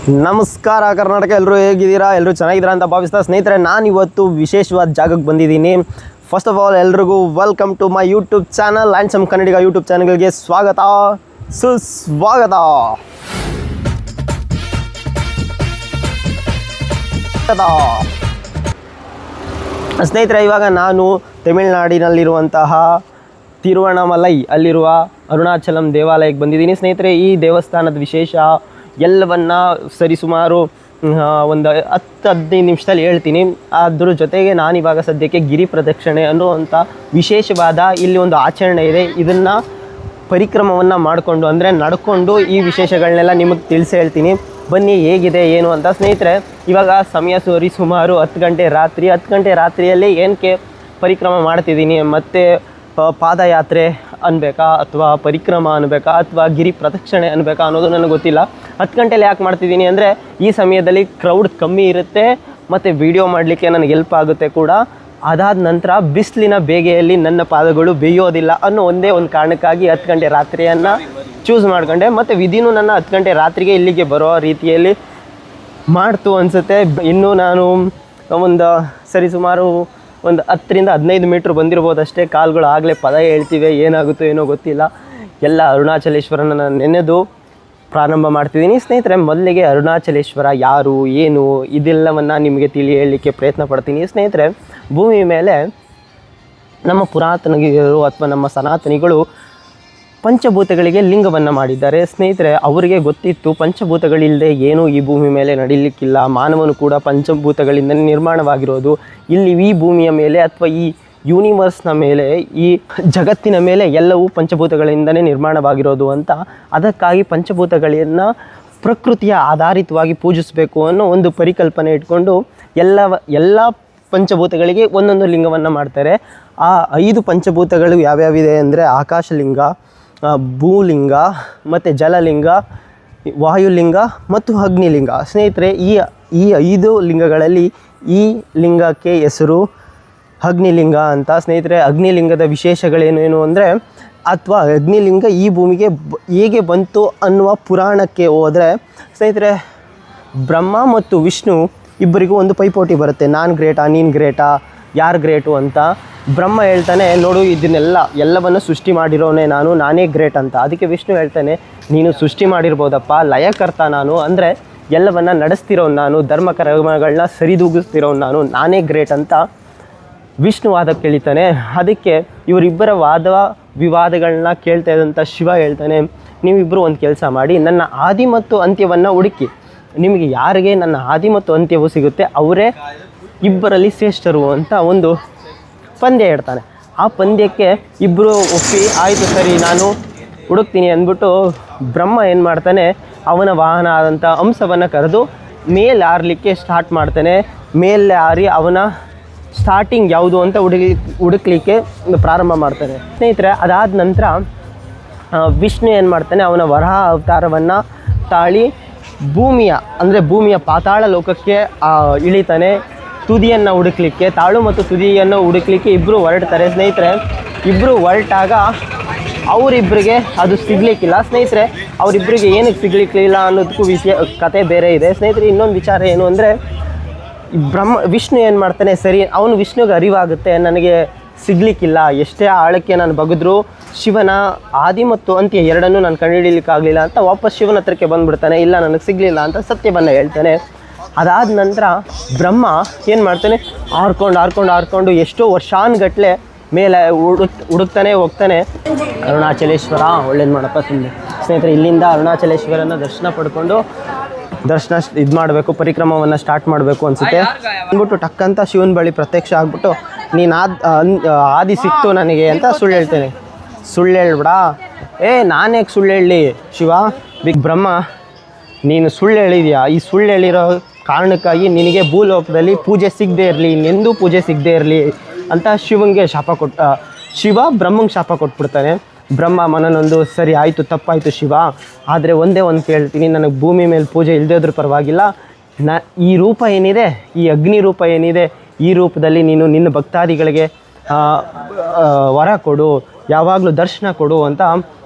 ನಮಸ್ಕಾರ ಕರ್ನಾಟಕ, ಎಲ್ಲರೂ ಹೇಗಿದ್ದೀರಾ? ಎಲ್ಲರೂ ಚೆನ್ನಾಗಿದ್ದೀರಾ ಅಂತ ಭಾವಿಸ್ತಾ ಸ್ನೇಹಿತರೆ, ನಾನು ಇವತ್ತು ವಿಶೇಷವಾದ ಜಾಗಕ್ಕೆ ಬಂದಿದ್ದೀನಿ. ಫಸ್ಟ್ ಆಫ್ ಆಲ್ ಎಲ್ರಿಗೂ welcome to my YouTube channel and some Kannadiga YouTube ಚಾನಲ್ಗೆ ಸ್ವಾಗತ ಸುಸ್ವಾಗತ. ಸ್ನೇಹಿತರೆ, ಇವಾಗ ನಾನು ತಮಿಳುನಾಡಿನಲ್ಲಿರುವಂತಹ ತಿರುವಣ್ಣಾಮಲೈ ಅಲ್ಲಿರುವ ಅರುಣಾಚಲಂ ದೇವಾಲಯಕ್ಕೆ ಬಂದಿದ್ದೀನಿ. ಸ್ನೇಹಿತರೆ, ಈ ದೇವಸ್ಥಾನದ ವಿಶೇಷ ಎಲ್ಲವನ್ನ ಸರಿಸುಮಾರು ಒಂದು 10-15 ನಿಮಿಷದಲ್ಲಿ ಹೇಳ್ತೀನಿ. ಅದ್ರ ಜೊತೆಗೆ ನಾನಿವಾಗ ಸದ್ಯಕ್ಕೆ ಗಿರಿ ಪ್ರದಕ್ಷಿಣೆ ಅನ್ನುವಂಥ ವಿಶೇಷವಾದ ಇಲ್ಲಿ ಒಂದು ಆಚರಣೆ ಇದೆ. ಇದನ್ನು ಪರಿಕ್ರಮವನ್ನು ಮಾಡಿಕೊಂಡು ಅಂದರೆ ನಡ್ಕೊಂಡು ಈ ವಿಶೇಷಗಳನ್ನೆಲ್ಲ ನಿಮಗೆ ತಿಳಿಸಿ ಹೇಳ್ತೀನಿ. ಬನ್ನಿ ಹೇಗಿದೆ ಏನು ಅಂತ. ಸ್ನೇಹಿತರೆ, ಇವಾಗ ಸಮಯ ಸುಮಾರು 10 ಗಂಟೆ ರಾತ್ರಿ. 10 ಗಂಟೆ ರಾತ್ರಿಯಲ್ಲಿ ಏನಕ್ಕೆ ಪರಿಕ್ರಮ ಮಾಡ್ತಿದ್ದೀನಿ, ಮತ್ತು ಪಾದಯಾತ್ರೆ ಅನ್ಬೇಕಾ ಅಥವಾ ಪರಿಕ್ರಮ ಅನ್ಬೇಕಾ ಅಥವಾ ಗಿರಿ ಪ್ರದಕ್ಷಿಣೆ ಅನ್ಬೇಕಾ ಅನ್ನೋದು ನನಗೆ ಗೊತ್ತಿಲ್ಲ. 10 ಗಂಟೆಲಿ ಯಾಕೆ ಮಾಡ್ತಿದ್ದೀನಿ ಅಂದರೆ ಈ ಸಮಯದಲ್ಲಿ ಕ್ರೌಡ್ ಕಮ್ಮಿ ಇರುತ್ತೆ ಮತ್ತು ವಿಡಿಯೋ ಮಾಡಲಿಕ್ಕೆ ನನಗೆ ಹೆಲ್ಪ್ ಆಗುತ್ತೆ ಕೂಡ. ಅದಾದ ನಂತರ ಬಿಸಿಲಿನ ಬೇಗೆಯಲ್ಲಿ ನನ್ನ ಪಾದಗಳು ಬೇಯೋದಿಲ್ಲ ಅನ್ನೋ ಒಂದೇ ಒಂದು ಕಾರಣಕ್ಕಾಗಿ 10 ಗಂಟೆ ರಾತ್ರಿಯನ್ನು ಚೂಸ್ ಮಾಡ್ಕೊಂಡೆ. ಮತ್ತು ವಿಧಿನೂ ನನ್ನ 10 ಗಂಟೆ ರಾತ್ರಿಗೆ ಇಲ್ಲಿಗೆ ಬರೋ ರೀತಿಯಲ್ಲಿ ಮಾಡ್ತು ಅನಿಸುತ್ತೆ. ಇನ್ನೂ ನಾನು ಒಂದು ಸರಿಸುಮಾರು ಒಂದು 10-15 ಮೀಟ್ರ್ ಬಂದಿರ್ಬೋದಷ್ಟೇ. ಕಾಲುಗಳು ಆಗಲೇ ಪದ ಹೇಳ್ತಿವೆ, ಏನಾಗುತ್ತೋ ಏನೋ ಗೊತ್ತಿಲ್ಲ. ಎಲ್ಲ ಅರುಣಾಚಲೇಶ್ವರನ ನೆನೆದು ಪ್ರಾರಂಭ ಮಾಡ್ತಿದ್ದೀನಿ. ಸ್ನೇಹಿತರೆ, ಮೊದಲಿಗೆ ಅರುಣಾಚಲೇಶ್ವರ ಯಾರು ಏನು ಇದೆಲ್ಲವನ್ನು ನಿಮಗೆ ಹೇಳಲಿಕ್ಕೆ ಪ್ರಯತ್ನ ಪಡ್ತೀನಿ. ಸ್ನೇಹಿತರೆ, ಭೂಮಿ ಮೇಲೆ ನಮ್ಮ ಪುರಾತನಿಗಳು ಅಥವಾ ನಮ್ಮ ಸನಾತನಿಗಳು ಪಂಚಭೂತಗಳಿಗೆ ಲಿಂಗವನ್ನು ಮಾಡಿದ್ದಾರೆ. ಸ್ನೇಹಿತರೆ, ಅವರಿಗೆ ಗೊತ್ತಿತ್ತು ಪಂಚಭೂತಗಳಿಲ್ಲದೆ ಏನೂ ಈ ಭೂಮಿ ಮೇಲೆ ನಡೀಲಿಕ್ಕಿಲ್ಲ. ಮಾನವನು ಕೂಡ ಪಂಚಭೂತಗಳಿಂದ ನಿರ್ಮಾಣವಾಗಿರೋದು. ಇಲ್ಲಿ ಈ ಭೂಮಿಯ ಮೇಲೆ ಅಥವಾ ಈ ಯೂನಿವರ್ಸ್ನ ಮೇಲೆ, ಈ ಜಗತ್ತಿನ ಮೇಲೆ ಎಲ್ಲವೂ ಪಂಚಭೂತಗಳಿಂದಲೇ ನಿರ್ಮಾಣವಾಗಿರೋದು ಅಂತ. ಅದಕ್ಕಾಗಿ ಪಂಚಭೂತಗಳನ್ನು ಪ್ರಕೃತಿಯ ಆಧಾರಿತವಾಗಿ ಪೂಜಿಸಬೇಕು ಅನ್ನೋ ಒಂದು ಪರಿಕಲ್ಪನೆ ಇಟ್ಕೊಂಡು ಎಲ್ಲ ಪಂಚಭೂತಗಳಿಗೆ ಒಂದೊಂದು ಲಿಂಗವನ್ನು ಮಾಡ್ತಾರೆ. ಆ 5 ಪಂಚಭೂತಗಳು ಯಾವ್ಯಾವಿದೆ ಅಂದರೆ ಆಕಾಶಲಿಂಗ, ಭೂಲಿಂಗ, ಮತ್ತು ಜಲಲಿಂಗ, ವಾಯುಲಿಂಗ ಮತ್ತು ಅಗ್ನಿಲಿಂಗ. ಸ್ನೇಹಿತರೆ, ಈ 5 ಲಿಂಗಗಳಲ್ಲಿ ಈ ಲಿಂಗಕ್ಕೆ ಹೆಸರು ಅಗ್ನಿಲಿಂಗ ಅಂತ. ಸ್ನೇಹಿತರೆ, ಅಗ್ನಿಲಿಂಗದ ವಿಶೇಷಗಳೇನೇನು ಅಂದರೆ, ಅಥವಾ ಅಗ್ನಿಲಿಂಗ ಈ ಭೂಮಿಗೆ ಹೇಗೆ ಬಂತು ಅನ್ನುವ ಪುರಾಣಕ್ಕೆ ಹೋದರೆ, ಸ್ನೇಹಿತರೆ, ಬ್ರಹ್ಮ ಮತ್ತು ವಿಷ್ಣು ಇಬ್ಬರಿಗೂ ಒಂದು ಪೈಪೋಟಿ ಬರುತ್ತೆ. ನಾನು ಗ್ರೇಟಾ ನೀನು ಗ್ರೇಟಾ, ಯಾರು ಗ್ರೇಟು ಅಂತ. ಬ್ರಹ್ಮ ಹೇಳ್ತಾನೆ, ನೋಡು ಎಲ್ಲವನ್ನು ಸೃಷ್ಟಿ ಮಾಡಿರೋನೇ ನಾನೇ ಗ್ರೇಟ್ ಅಂತ. ಅದಕ್ಕೆ ವಿಷ್ಣು ಹೇಳ್ತಾನೆ, ನೀನು ಸೃಷ್ಟಿ ಮಾಡಿರ್ಬೋದಪ್ಪ, ಲಯಕರ್ತ ನಾನು, ಅಂದರೆ ಎಲ್ಲವನ್ನು ನಡೆಸ್ತಿರೋನು ನಾನು, ಧರ್ಮ ಕರ್ಮಗಳನ್ನ ಸರಿದೂಗಿಸ್ತಿರೋನು ನಾನೇ ಗ್ರೇಟ್ ಅಂತ ವಿಷ್ಣು ವಾದಕ್ಕೆ ಕೇಳಿತಾನೆ. ಅದಕ್ಕೆ ಇವರಿಬ್ಬರ ವಿವಾದಗಳನ್ನ ಕೇಳ್ತಾ ಇದ್ದಂಥ ಶಿವ ಹೇಳ್ತಾನೆ, ನೀವಿಬ್ಬರು ಒಂದು ಕೆಲಸ ಮಾಡಿ, ನನ್ನ ಆದಿ ಮತ್ತು ಅಂತ್ಯವನ್ನು ಹುಡುಕಿ, ನಿಮಗೆ ಯಾರಿಗೆ ನನ್ನ ಆದಿ ಮತ್ತು ಅಂತ್ಯವು ಸಿಗುತ್ತೆ ಅವರೇ ಇಬ್ಬರಲ್ಲಿ ಶ್ರೇಷ್ಠರು ಅಂತ ಒಂದು ಪಂದ್ಯ ಹೇಳ್ತಾನೆ. ಆ ಪಂದ್ಯಕ್ಕೆ ಇಬ್ಬರು ಒಪ್ಪಿ, ಆಯಿತು ಸರಿ ನಾನು ಹುಡುಕ್ತೀನಿ ಅಂದ್ಬಿಟ್ಟು ಬ್ರಹ್ಮ ಏನು ಮಾಡ್ತಾನೆ, ಅವನ ವಾಹನ ಆದಂಥ ಹಂಸವನ್ನು ಕರೆದು ಮೇಲೆ ಹಾರಲಿಕ್ಕೆ ಸ್ಟಾರ್ಟ್ ಮಾಡ್ತಾನೆ. ಮೇಲೆ ಹಾರಿ ಅವನ ಸ್ಟಾರ್ಟಿಂಗ್ ಯಾವುದು ಅಂತ ಹುಡುಕ್ಲಿಕ್ಕೆ ಪ್ರಾರಂಭ ಮಾಡ್ತಾನೆ. ಸ್ನೇಹಿತರೆ, ಅದಾದ ನಂತರ ವಿಷ್ಣು ಏನು ಮಾಡ್ತಾನೆ, ಅವನ ವರಾಹ ಅವತಾರವನ್ನು ತಾಳಿ ಭೂಮಿಯ ಪಾತಾಳ ಲೋಕಕ್ಕೆ ಇಳಿತಾನೆ. ತುದಿಯನ್ನು ಹುಡುಕ್ಲಿಕ್ಕೆ, ತಾಳು ಮತ್ತು ತುದಿಯನ್ನು ಹುಡುಕ್ಲಿಕ್ಕೆ ಇಬ್ಬರು ಹೊರಡ್ತಾರೆ. ಸ್ನೇಹಿತರೆ, ಇಬ್ಬರು ಹೊರಟಾಗ ಅವರಿಬ್ಬರಿಗೆ ಅದು ಸಿಗಲಿಕ್ಕಿಲ್ಲ. ಸ್ನೇಹಿತರೆ, ಅವರಿಬ್ಬರಿಗೆ ಏನಕ್ಕೆ ಸಿಗಲಿಕ್ಕಿಲ್ಲ ಅನ್ನೋದಕ್ಕೂ ಕತೆ ಬೇರೆ ಇದೆ. ಸ್ನೇಹಿತರೆ, ಇನ್ನೊಂದು ವಿಚಾರ ಏನು ಅಂದರೆ, ವಿಷ್ಣು ಏನು ಮಾಡ್ತಾನೆ, ಸರಿ ಅವನು ವಿಷ್ಣುಗೆ ಅರಿವಾಗುತ್ತೆ ನನಗೆ ಸಿಗಲಿಕ್ಕಿಲ್ಲ, ಎಷ್ಟೇ ಆಳಕ್ಕೆ ನಾನು ಬಗೆದ್ರೂ ಶಿವನ ಆದಿ ಮತ್ತು ಅಂತ್ಯ ಎರಡನ್ನೂ ನಾನು ಕಂಡುಹಿಡಿಯಲಿಕ್ಕಾಗಲಿಲ್ಲ ಅಂತ ವಾಪಸ್ ಶಿವನ ಹತ್ರಕ್ಕೆ ಬಂದುಬಿಡ್ತಾನೆ. ಇಲ್ಲ, ನನಗೆ ಸಿಗಲಿಲ್ಲ ಅಂತ ಸತ್ಯವನ್ನು ಹೇಳ್ತಾನೆ. ಅದಾದ ನಂತರ ಬ್ರಹ್ಮ ಏನು ಮಾಡ್ತಾನೆ, ಆರ್ಕೊಂಡು ಎಷ್ಟೋ ವರ್ಷಾನುಗಟ್ಟಲೆ ಮೇಲೆ ಹುಡುಕ್ತಾನೆ ಹೋಗ್ತಾನೆ. ಅರುಣಾಚಲೇಶ್ವರ ಒಳ್ಳೇದು ಮಾಡಪ್ಪ ಸುಮ್ಮನೆ. ಸ್ನೇಹಿತರೆ, ಇಲ್ಲಿಂದ ಅರುಣಾಚಲೇಶ್ವರನ ದರ್ಶನ ಪಡ್ಕೊಂಡು ಇದು ಮಾಡಬೇಕು, ಪರಿಕ್ರಮವನ್ನು ಸ್ಟಾರ್ಟ್ ಮಾಡಬೇಕು ಅನಿಸುತ್ತೆ. ಅಂದ್ಬಿಟ್ಟು ಟಕ್ಕಂತ ಶಿವನ ಬಳಿ ಪ್ರತ್ಯಕ್ಷ ಆಗಿಬಿಟ್ಟು, ನೀನು ಆದಿ ಸಿಕ್ತು ನನಗೆ ಅಂತ ಸುಳ್ಳು ಹೇಳ್ತೇನೆ. ಸುಳ್ಳು ಹೇಳ್ಬಿಡ, ನಾನು ಯಾಕೆ ಸುಳ್ಳು ಹೇಳಲಿ ಶಿವ, ಬ್ರಹ್ಮ ನೀನು ಸುಳ್ಳು ಹೇಳಿದ್ಯಾ, ಈ ಸುಳ್ಳು ಹೇಳಿರೋ ಕಾರಣಕ್ಕಾಗಿ ನಿನಗೆ ಭೂಲೋಕದಲ್ಲಿ ಪೂಜೆ ಸಿಗದೇ ಇರಲಿ, ಇನ್ನೆಂದೂ ಪೂಜೆ ಸಿಗದೇ ಇರಲಿ ಅಂತ ಶಿವ ಬ್ರಹ್ಮಂಗೆ ಶಾಪ ಕೊಟ್ಬಿಡ್ತಾನೆ. ಬ್ರಹ್ಮ ಮನನೊಂದು, ಸರಿ ಆಯಿತು, ತಪ್ಪಾಯಿತು ಶಿವ, ಆದರೆ ಒಂದೇ ಒಂದು ಕೇಳ್ತೀನಿ, ನನಗೆ ಭೂಮಿ ಮೇಲೆ ಪೂಜೆ ಇಲ್ಲದೇ ಇದ್ರೂ ಪರವಾಗಿಲ್ಲ, ಈ ರೂಪ ಏನಿದೆ, ಈ ಅಗ್ನಿ ರೂಪ ಏನಿದೆ, ಈ ರೂಪದಲ್ಲಿ ನೀನು ನಿನ್ನ ಭಕ್ತಾದಿಗಳಿಗೆ ವರ ಕೊಡು, ಯಾವಾಗಲೂ ದರ್ಶನ ಕೊಡು ಅಂತ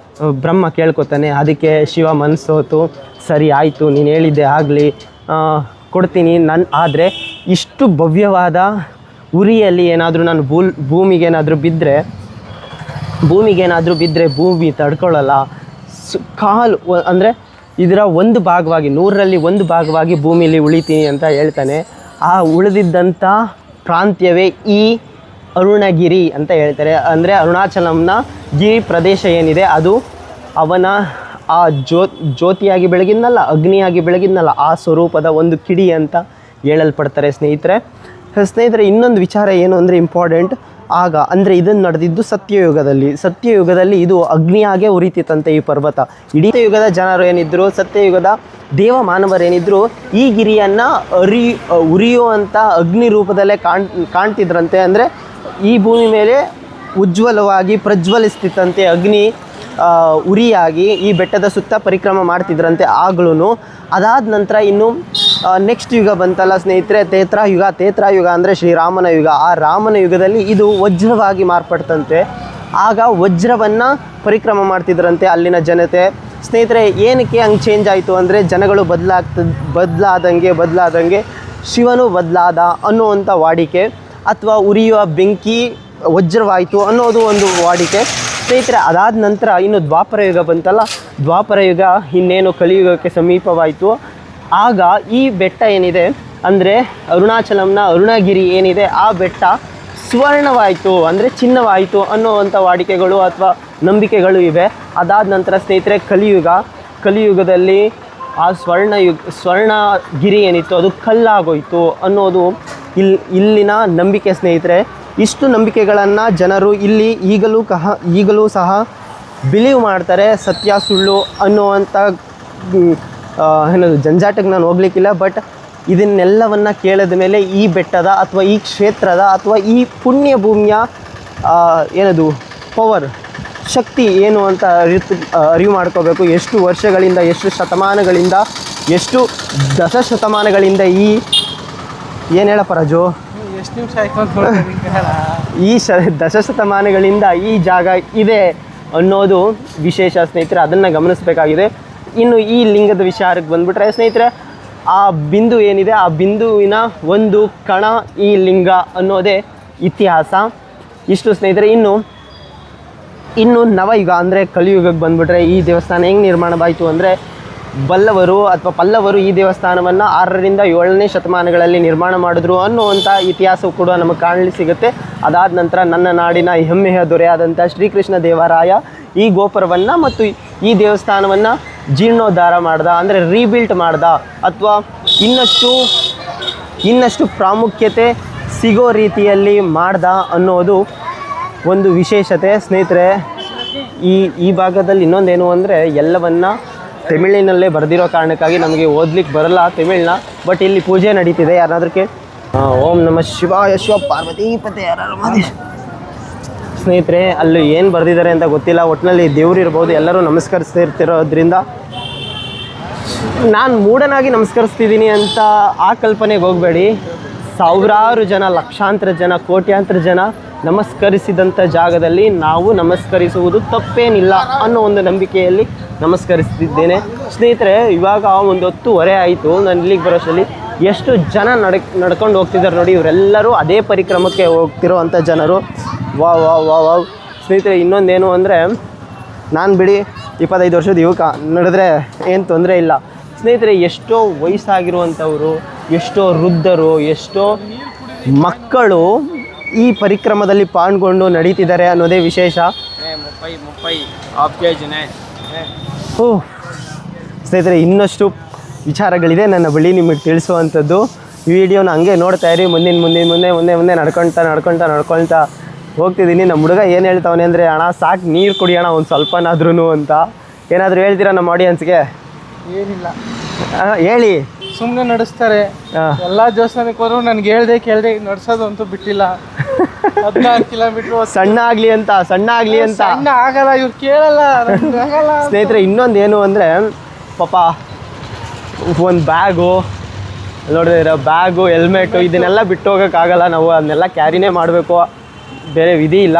ಬ್ರಹ್ಮ ಕೇಳ್ಕೊತಾನೆ. ಅದಕ್ಕೆ ಶಿವ ಮನಸ್ಸೋತು, ಸರಿ ಆಯಿತು ನೀನು ಹೇಳಿದ್ದೆ ಆಗಲಿ, ಕೊಡ್ತೀನಿ. ಆದರೆ ಇಷ್ಟು ಭವ್ಯವಾದ ಉರಿಯಲ್ಲಿ ಏನಾದರೂ ನಾನು ಭೂಮಿಗೇನಾದರೂ ಬಿದ್ದರೆ ಭೂಮಿ ತಡ್ಕೊಳ್ಳಲ್ಲ. ಅಂದರೆ ಇದರ ಒಂದು ಭಾಗವಾಗಿ 100ರಲ್ಲಿ 1 ಭಾಗವಾಗಿ ಭೂಮಿಲಿ ಉಳಿತೀನಿ ಅಂತ ಹೇಳ್ತಾನೆ. ಆ ಉಳಿದಿದ್ದಂಥ ಪ್ರಾಂತ್ಯವೇ ಈ ಅರುಣಗಿರಿ ಅಂತ ಹೇಳ್ತಾರೆ. ಅಂದರೆ ಅರುಣಾಚಲಂನ ಗಿರಿ ಪ್ರದೇಶ ಏನಿದೆ ಅದು ಅವನ ಆ ಜ್ಯೋತಿಯಾಗಿ ಬೆಳಗಿದ್ನಲ್ಲ, ಅಗ್ನಿಯಾಗಿ ಬೆಳಗಿದ್ನಲ್ಲ, ಆ ಸ್ವರೂಪದ ಒಂದು ಕಿಡಿ ಅಂತ ಹೇಳಲ್ಪಡ್ತಾರೆ ಸ್ನೇಹಿತರೆ. ಇನ್ನೊಂದು ವಿಚಾರ ಏನು ಅಂದರೆ ಇಂಪಾರ್ಟೆಂಟ್, ಆಗ ಅಂದರೆ ಇದನ್ನು ನಡೆದಿದ್ದು ಸತ್ಯಯುಗದಲ್ಲಿ ಇದು ಅಗ್ನಿಯಾಗೇ ಉರಿತಿತ್ತಂತೆ ಈ ಪರ್ವತ. ಇಡೀ ಯುಗದ ಜನರು ಏನಿದ್ರು, ಸತ್ಯಯುಗದ ದೇವ ಮಾನವರೇನಿದ್ರು ಈ ಗಿರಿಯನ್ನು ಉರಿಯುವಂಥ ಅಗ್ನಿ ರೂಪದಲ್ಲೇ ಕಾಣ್ತಿದ್ರಂತೆ. ಅಂದರೆ ಈ ಭೂಮಿ ಮೇಲೆ ಉಜ್ವಲವಾಗಿ ಪ್ರಜ್ವಲಿಸ್ತಿತ್ತಂತೆ ಅಗ್ನಿ ಉರಿಯಾಗಿ ಈ ಬೆಟ್ಟದ ಸುತ್ತ ಪರಿಕ್ರಮ ಮಾಡ್ತಿದ್ರಂತೆ ಆಗ್ಲೂ. ಅದಾದ ನಂತರ ಇನ್ನು ನೆಕ್ಸ್ಟ್ ಯುಗ ಬಂತಲ್ಲ ಸ್ನೇಹಿತರೆ, ತೇತ್ರಾಯುಗ ಅಂದರೆ ಶ್ರೀರಾಮನ ಯುಗ. ಆ ರಾಮನ ಯುಗದಲ್ಲಿ ಇದು ವಜ್ರವಾಗಿ ಮಾರ್ಪಡ್ತಂತೆ. ಆಗ ವಜ್ರವನ್ನು ಪರಿಕ್ರಮ ಮಾಡ್ತಿದ್ರಂತೆ ಅಲ್ಲಿನ ಜನತೆ. ಸ್ನೇಹಿತರೆ ಏನಕ್ಕೆ ಹಂಗೆ ಚೇಂಜ್ ಆಯಿತು ಅಂದರೆ ಜನಗಳು ಬದಲಾದಂಗೆ ಶಿವನು ಬದಲಾದ ಅನ್ನುವಂಥ ವಾಡಿಕೆ, ಅಥವಾ ಉರಿಯುವ ಬೆಂಕಿ ವಜ್ರವಾಯಿತು ಅನ್ನೋದು ಒಂದು ವಾಡಿಕೆ ಸ್ನೇಹಿತರೆ. ಅದಾದ ನಂತರ ಇನ್ನು ದ್ವಾಪರ ಯುಗ ಬಂತಲ್ಲ, ದ್ವಾಪರ ಯುಗ ಇನ್ನೇನು ಕಲಿಯುಗಕ್ಕೆ ಸಮೀಪವಾಯಿತು. ಆಗ ಈ ಬೆಟ್ಟ ಏನಿದೆ ಅಂದರೆ ಅರುಣಾಚಲಂನ ಅರುಣಗಿರಿ ಏನಿದೆ ಆ ಬೆಟ್ಟ ಸುವರ್ಣವಾಯಿತು, ಅಂದರೆ ಚಿನ್ನವಾಯಿತು ಅನ್ನೋವಂಥ ವಾಡಿಕೆಗಳು ಅಥವಾ ನಂಬಿಕೆಗಳು ಇವೆ. ಅದಾದ ನಂತರ ಸ್ನೇಹಿತರೆ ಕಲಿಯುಗದಲ್ಲಿ ಆ ಸ್ವರ್ಣಗಿರಿ ಏನಿತ್ತು ಅದು ಕಲ್ಲಾಗೋಯಿತು ಅನ್ನೋದು ಇಲ್ಲಿನ ನಂಬಿಕೆ ಸ್ನೇಹಿತರೆ. ಇಷ್ಟು ನಂಬಿಕೆಗಳನ್ನು ಜನರು ಇಲ್ಲಿ ಈಗಲೂ ಸಹ ಬಿಲೀವ್ ಮಾಡ್ತಾರೆ. ಸತ್ಯ ಸುಳ್ಳು ಅನ್ನುವಂಥ ಏನದು ಜಂಜಾಟಕ್ಕೆ ನಾನು ಹೋಗ್ಲಿಕ್ಕಿಲ್ಲ. ಬಟ್ ಇದನ್ನೆಲ್ಲವನ್ನು ಕೇಳಿದ ಮೇಲೆ ಈ ಬೆಟ್ಟದ ಅಥವಾ ಈ ಕ್ಷೇತ್ರದ ಅಥವಾ ಈ ಪುಣ್ಯ ಭೂಮಿಯ ಪವರ್ ಶಕ್ತಿ ಏನು ಅಂತ ಅರಿವು ಮಾಡ್ಕೋಬೇಕು. ಎಷ್ಟು ವರ್ಷಗಳಿಂದ, ಎಷ್ಟು ಶತಮಾನಗಳಿಂದ, ಎಷ್ಟು ದಶಶತಮಾನಗಳಿಂದ ಏನು ಹೇಳಪ್ಪ ರಾಜು, ಎಷ್ಟು ನಿಮಿಷ ಆಯ್ತು ಈ ದಶಶತಮಾನಗಳಿಂದ ಈ ಜಾಗ ಇದೆ ಅನ್ನೋದು ವಿಶೇಷ ಸ್ನೇಹಿತರೆ. ಅದನ್ನು ಗಮನಿಸಬೇಕಾಗಿದೆ. ಇನ್ನು ಈ ಲಿಂಗದ ವಿಚಾರಕ್ಕೆ ಬಂದುಬಿಟ್ರೆ ಸ್ನೇಹಿತರೆ, ಆ ಬಿಂದು ಏನಿದೆ ಆ ಬಿಂದುವಿನ ಒಂದು ಕಣ ಈ ಲಿಂಗ ಅನ್ನೋದೇ ಇತಿಹಾಸ. ಇಷ್ಟು ಸ್ನೇಹಿತರೆ. ಇನ್ನು ನವಯುಗ ಅಂದರೆ ಕಲಿಯುಗಕ್ಕೆ ಬಂದುಬಿಟ್ರೆ ಈ ದೇವಸ್ಥಾನ ಹೆಂಗೆ ನಿರ್ಮಾಣವಾಯಿತು ಅಂದರೆ ಪಲ್ಲವರು ಈ ದೇವಸ್ಥಾನವನ್ನು 6ರಿಂದ 7ನೇ ಶತಮಾನಗಳಲ್ಲಿ ನಿರ್ಮಾಣ ಮಾಡಿದ್ರು ಅನ್ನುವಂಥ ಇತಿಹಾಸವು ಕೂಡ ನಮಗೆ ಕಾಣಲಿ ಸಿಗುತ್ತೆ. ಅದಾದ ನಂತರ ನನ್ನ ನಾಡಿನ ಹೆಮ್ಮೆಯ ದೊರೆಯಾದಂಥ ಶ್ರೀಕೃಷ್ಣ ದೇವರಾಯ ಈ ಗೋಪುರವನ್ನು ಮತ್ತು ಈ ದೇವಸ್ಥಾನವನ್ನು ಜೀರ್ಣೋದ್ಧಾರ ಮಾಡ್ದ, ಅಂದರೆ ರೀಬಿಲ್ಟ್ ಮಾಡ್ದ, ಅಥವಾ ಇನ್ನಷ್ಟು ಪ್ರಾಮುಖ್ಯತೆ ಸಿಗೋ ರೀತಿಯಲ್ಲಿ ಮಾಡ್ದ ಅನ್ನೋದು ಒಂದು ವಿಶೇಷತೆ ಸ್ನೇಹಿತರೆ. ಈ ಭಾಗದಲ್ಲಿ ಇನ್ನೊಂದೇನು ಅಂದರೆ ಎಲ್ಲವನ್ನ ತಮಿಳಿನಲ್ಲೇ ಬರೆದಿರೋ ಕಾರಣಕ್ಕಾಗಿ ನಮಗೆ ಓದ್ಲಿಕ್ಕೆ ಬರಲ್ಲ ತಮಿಳ್ನ. ಬಟ್ ಇಲ್ಲಿ ಪೂಜೆ ನಡೀತಿದೆ. ಯಾರಾದ್ರಕ್ಕೆ ಓಂ ನಮಃ ಶಿವಾಯ ಶಿವ ಪಾರ್ವತೀಪತೆ ಸ್ನೇಹಿತರೆ, ಅಲ್ಲಿ ಏನು ಬರೆದಿದ್ದಾರೆ ಅಂತ ಗೊತ್ತಿಲ್ಲ. ಒಟ್ಟಿನಲ್ಲಿ ದೇವ್ರು ಇರ್ಬೋದು, ಎಲ್ಲರೂ ನಮಸ್ಕರಿಸ್ತಿರ್ತಿರೋದ್ರಿಂದ ನಾನು ಮೂಢನಾಗಿ ನಮಸ್ಕರಿಸ್ತಿದ್ದೀನಿ ಅಂತ ಆ ಕಲ್ಪನೆಗೆ ಹೋಗಬೇಡಿ. ಸಾವಿರಾರು ಜನ, ಲಕ್ಷಾಂತರ ಜನ, ಕೋಟ್ಯಾಂತರ ಜನ ನಮಸ್ಕರಿಸಿದಂಥ ಜಾಗದಲ್ಲಿ ನಾವು ನಮಸ್ಕರಿಸುವುದು ತಪ್ಪೇನಿಲ್ಲ ಅನ್ನೋ ಒಂದು ನಂಬಿಕೆಯಲ್ಲಿ ನಮಸ್ಕರಿಸ್ತಿದ್ದೇನೆ ಸ್ನೇಹಿತರೆ. ಇವಾಗ 1:10 ಆಯಿತು ನಾನು ಇಲ್ಲಿಗೆ ಬರೋಷ್ಟರಲ್ಲಿ. ಎಷ್ಟು ಜನ ನಡ್ಕೊಂಡು ಹೋಗ್ತಿದ್ದಾರೆ ನೋಡಿ. ಇವರೆಲ್ಲರೂ ಅದೇ ಪರಿಕ್ರಮಕ್ಕೆ ಹೋಗ್ತಿರೋ ಅಂಥ ಜನರು. ವಾವ್ ಸ್ನೇಹಿತರೆ. ಇನ್ನೊಂದೇನು ಅಂದರೆ, ನಾನು ಬಿಡಿ 25 ವರ್ಷದ ಯುವಕ, ನಡೆದ್ರೆ ಏನು ತೊಂದರೆ ಇಲ್ಲ ಸ್ನೇಹಿತರೆ. ಎಷ್ಟೋ ವಯಸ್ಸಾಗಿರುವಂಥವರು, ಎಷ್ಟೋ ವೃದ್ಧರು, ಎಷ್ಟೋ ಮಕ್ಕಳು ಈ ಪರಿಕ್ರಮದಲ್ಲಿ ಪಾಲ್ಗೊಂಡು ನಡೀತಿದ್ದಾರೆ ಅನ್ನೋದೇ ವಿಶೇಷ. ಸ್ನೇಹಿತರೆ, ಇನ್ನಷ್ಟು ವಿಚಾರಗಳಿದೆ ನನ್ನ ಬಳಿ ನಿಮಗೆ ತಿಳಿಸುವಂಥದ್ದು. ಈ ವಿಡಿಯೋನ ಹಂಗೆ ನೋಡ್ತಾ ಇರಿ. ಮುಂದೆ ನಡ್ಕೊಳ್ತಾ ಹೋಗ್ತಿದ್ದೀನಿ. ನಮ್ಮ ಹುಡುಗ ಏನು ಹೇಳ್ತಾವನೆ ಅಂದರೆ, ಅಣ್ಣ ಸಾಕು ನೀರು ಕುಡಿಯೋಣ ಒಂದು ಸ್ವಲ್ಪನಾದ್ರೂ ಅಂತ. ಏನಾದರೂ ಹೇಳ್ತೀರಾ ನಮ್ಮ ಆಡಿಯನ್ಸ್ಗೆ? ಏನಿಲ್ಲ, ಹೇಳಿ. ಸುಮ್ಮನೆ ನಡೆಸ್ತಾರೆ ಎಲ್ಲ ದೇವಸ್ಥಾನಕ್ಕೆ ಹೋದ್ರು. ನನಗೆ ಕೇಳ್ದೆ ನಡ್ಸೋದು ಅಂತೂ ಬಿಟ್ಟಿಲ್ಲ. 16 ಕಿಲೋಮೀಟ್ರು ಸಣ್ಣ ಆಗಲಿ ಅಂತ ಆಗಲ್ಲ, ಇವ್ರು ಕೇಳಲ್ಲ ಸ್ನೇಹಿತರೆ. ಇನ್ನೊಂದೇನು ಅಂದರೆ, ಪಾಪ ಒಂದು ಬ್ಯಾಗು ನೋಡಿದ್ರೆ, ಬ್ಯಾಗು, ಹೆಲ್ಮೆಟು ಇದನ್ನೆಲ್ಲ ಬಿಟ್ಟು ಹೋಗೋಕ್ಕಾಗಲ್ಲ ನಾವು. ಅದನ್ನೆಲ್ಲ ಕ್ಯಾರಿನೇ ಮಾಡಬೇಕು, ಬೇರೆ ವಿಧಿ ಇಲ್ಲ.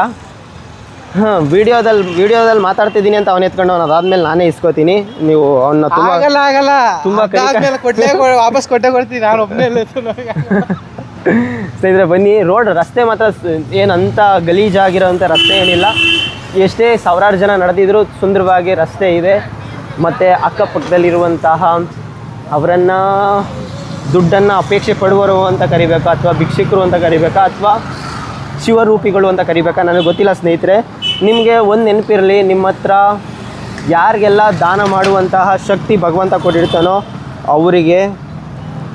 ಹಾಂ ವಿಡಿಯೋದಲ್ಲಿ ಮಾತಾಡ್ತಿದ್ದೀನಿ ಅಂತ ಅವನು ಎತ್ಕೊಂಡು ಅದಾದ್ಮೇಲೆ ನಾನೇ ಇಸ್ಕೋತೀನಿ. ನೀವು ಅವನ್ನ ತುಂಬ ಆಗಲ್ಲ ತುಂಬ ವಾಪಸ್ ಕೊಟ್ಟೆ ಕೊಡ್ತೀನಿ ನಾನು ಒಬ್ಬನೇ. ಸ್ನೇಹಿತರೆ ಬನ್ನಿ, ರಸ್ತೆ ಮಾತ್ರ ಏನಂತ ಗಲೀಜಾಗಿರೋಂಥ ರಸ್ತೆ ಏನಿಲ್ಲ. ಎಷ್ಟೇ ಸಾವಿರಾರು ಜನ ನಡೆದಿದ್ರು ಸುಂದರವಾಗಿ ರಸ್ತೆ ಇದೆ. ಮತ್ತು ಅಕ್ಕಪಕ್ಕದಲ್ಲಿರುವಂತಹ ಅವರನ್ನು ದುಡ್ಡನ್ನು ಅಪೇಕ್ಷೆ ಪಡುವರು ಅಂತ ಕರಿಬೇಕಾ, ಅಥವಾ ಭಿಕ್ಷುಕರು ಅಂತ ಕರಿಬೇಕಾ, ಅಥವಾ ಶಿವರೂಪಿಗಳು ಅಂತ ಕರಿಬೇಕಾ, ನನಗೆ ಗೊತ್ತಿಲ್ಲ. ಸ್ನೇಹಿತರೆ, ನಿಮಗೆ ಒಂದು ನೆನಪಿರಲಿ, ನಿಮ್ಮ ಹತ್ರ ಯಾರಿಗೆಲ್ಲ ದಾನ ಮಾಡುವಂತಹ ಶಕ್ತಿ ಭಗವಂತ ಕೊಟ್ಟಿರ್ತಾನೋ ಅವರಿಗೆ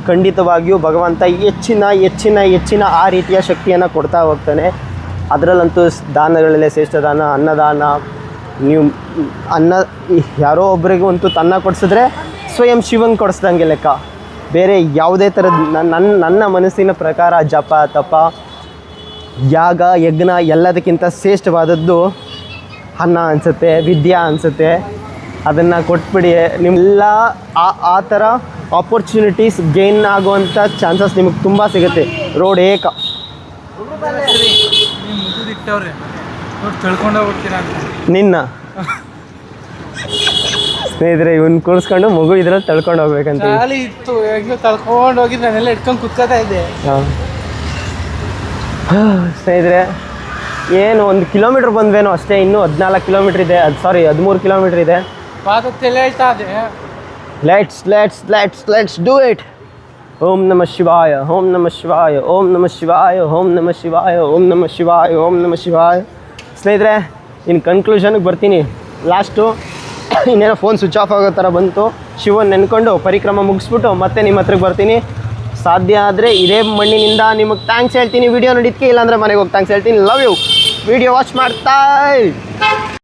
ಖಂಡಿತವಾಗಿಯೂ ಭಗವಂತ ಹೆಚ್ಚಿನ ಆ ರೀತಿಯ ಶಕ್ತಿಯನ್ನು ಕೊಡ್ತಾ ಹೋಗ್ತಾನೆ. ಅದರಲ್ಲಂತೂ ದಾನಗಳಲ್ಲೇ ಶ್ರೇಷ್ಠ ದಾನ ಅನ್ನದಾನ. ನೀವು ಯಾರೋ ಒಬ್ಬರಿಗೆ ಒಂದು ತನ್ನ ಕೊಡಿಸಿದ್ರೆ ಸ್ವಯಂ ಶಿವಂಗೆ ಕೊಡಿಸ್ದಂಗೆ ಲೆಕ್ಕ. ಬೇರೆ ಯಾವುದೇ ಥರದ ನನ್ನ ಮನಸ್ಸಿನ ಪ್ರಕಾರ ಜಪ ತಪ ಯಾಗ ಯಜ್ಞ ಎಲ್ಲದಕ್ಕಿಂತ ಶ್ರೇಷ್ಠವಾದದ್ದು ಅನ್ನ ಅನಿಸುತ್ತೆ, ವಿದ್ಯಾ ಅನಿಸುತ್ತೆ. ಅದನ್ನು ಕೊಟ್ಬಿಡಿ, ನಿಮ್ಮೆಲ್ಲ ಆ ಥರ ಆಪರ್ಚುನಿಟೀಸ್ ಗೇನ್ ಆಗುವಂಥ ಚಾನ್ಸಸ್ ನಿಮಗೆ ತುಂಬ ಸಿಗುತ್ತೆ. ರೋಡ್ ಏಕ ನಿನ್ನ ಸ್ನೇಹಿತರೆ ಇವನ್ ಕೂರಿಸ್ಕೊಂಡು ಮಗು ಇದ್ರಲ್ಲಿ ತಳ್ಕೊಂಡು ಹೋಗ್ಬೇಕಂತ ಇತ್ತು. ತಳ್ಕೊಂಡು ಹೋಗಿ ನಾನೆಲ್ಲ ಇಟ್ಕೊಂಡು ಕುತ್ಕೋತಾ ಇದ್ದೆ. ಸ್ನೇಹಿತರೆ ಏನು 1 ಕಿಲೋಮೀಟ್ರ್ ಬಂದ್ವೇನೋ ಅಷ್ಟೇ, ಇನ್ನೂ 14 ಕಿಲೋಮೀಟ್ರ್ ಇದೆ. 13 ಕಿಲೋಮೀಟ್ರ್ ಇದೆ. ಹೇಳ್ತಾ ಇದೆ. Let's do it. ಓಂ ನಮಃ ಶಿವಾಯ, ಓಂ ನಮಃ ಶಿವಾಯ, ಓಂ ನಮಃ ಶಿವಾಯ, ಓಂ ನಮಃ ಶಿವಾಯ, ಓಂ ನಮಃ ಶಿವಾಯ, ಓಂ ನಮಃ ಶಿವಾಯ. ಸ್ನೇಹಿತರೆ ಇನ್ನು ಕನ್ಕ್ಲೂಷನ್ಗೆ ಬರ್ತೀನಿ. ಲಾಸ್ಟು ಇನ್ನೇನೋ ಫೋನ್ ಸ್ವಿಚ್ ಆಫ್ ಆಗೋ ಥರ ಬಂತು. ಶಿವನ್ ನೆನ್ಕೊಂಡು ಪರಿಕ್ರಮ ಮುಗಿಸ್ಬಿಟ್ಟು ಮತ್ತೆ ನಿಮ್ಮ ಹತ್ರಕ್ಕೆ ಬರ್ತೀನಿ. ಸಾಧ್ಯ ಆದರೆ ಇದೇ ಮಣ್ಣಿನಿಂದ ನಿಮಗೆ ಥ್ಯಾಂಕ್ಸ್ ಹೇಳ್ತೀನಿ. ವಿಡಿಯೋ ನೋಡಿದ್ದಕ್ಕೆ, ಇಲ್ಲಾಂದರೆ ಮನೆಗೆ ಹೋಗಿ ಥ್ಯಾಂಕ್ಸ್ ಹೇಳ್ತೀನಿ. Love you. ವಿಡಿಯೋ ವಾಚ್ ಮಾಡ್ತಾ